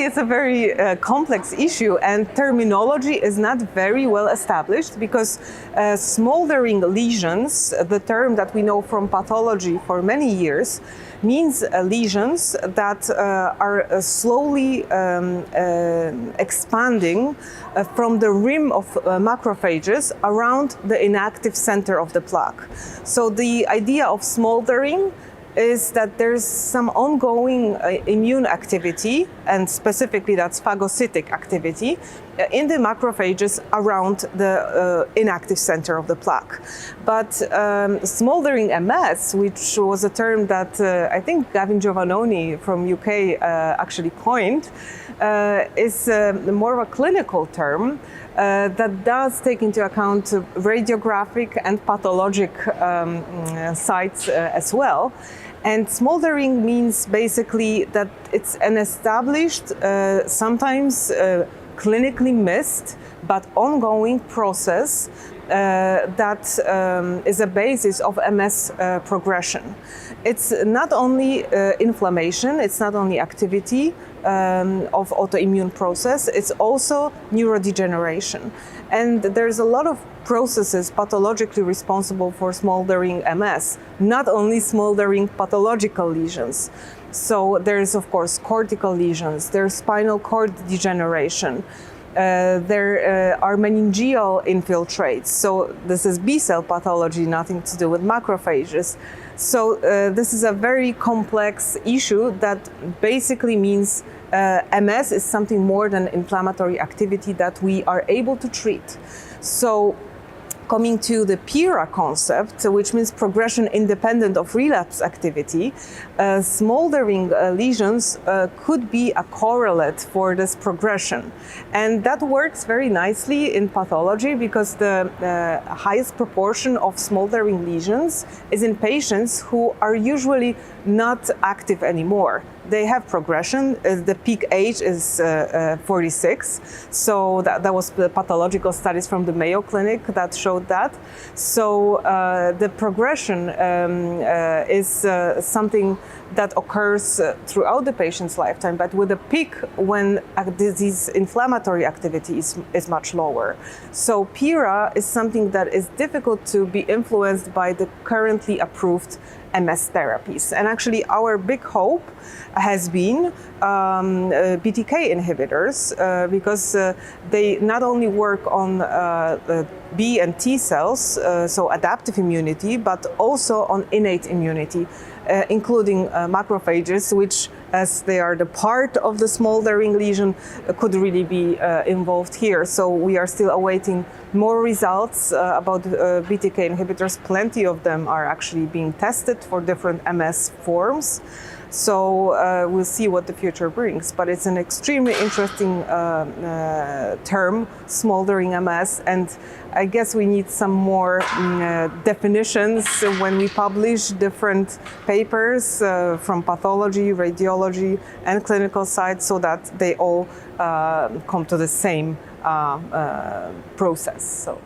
it's a very complex issue, and terminology is not very well established because smoldering lesions, the term that we know from pathology for many years, means lesions that are slowly expanding from the rim of macrophages around the inactive center of the plaque. So the idea of smoldering is that there's some ongoing immune activity, and specifically that's phagocytic activity, in the macrophages around the inactive center of the plaque. But smoldering MS, which was a term that I think Gavin Giovannoni from UK actually coined, is more of a clinical term that does take into account radiographic and pathologic sites as well. And smoldering means basically that it's an established, sometimes clinically missed, but ongoing process that is a basis of MS progression. It's not only inflammation, it's not only activity of autoimmune process, it's also neurodegeneration. And there's a lot of processes pathologically responsible for smoldering MS, not only smoldering pathological lesions. So there's, of course, cortical lesions, there's spinal cord degeneration, there are meningeal infiltrates. So this is B-cell pathology, nothing to do with macrophages. So this is a very complex issue that basically means MS is something more than inflammatory activity that we are able to treat. So coming to the PIRA concept, which means progression independent of relapse activity, smoldering lesions could be a correlate for this progression. And that works very nicely in pathology because the highest proportion of smoldering lesions is in patients who are usually not active anymore. They have progression. The peak age is 46. So that was the pathological studies from the Mayo Clinic that showed that. So the progression is something that occurs throughout the patient's lifetime, but with a peak when disease inflammatory activity is much lower. So PIRA is something that is difficult to be influenced by the currently approved MS therapies. And actually our big hope has been BTK inhibitors because they not only work on B and T cells, so adaptive immunity, but also on innate immunity, including macrophages, which, as they are the part of the smoldering lesion, could really be involved here. So we are still awaiting more results about BTK inhibitors. Plenty of them are actually being tested for different MS forms. So we'll see what the future brings, but it's an extremely interesting term, smoldering MS, and I guess we need some more definitions when we publish different papers from pathology, radiology, and clinical sites so that they all come to the same process. So.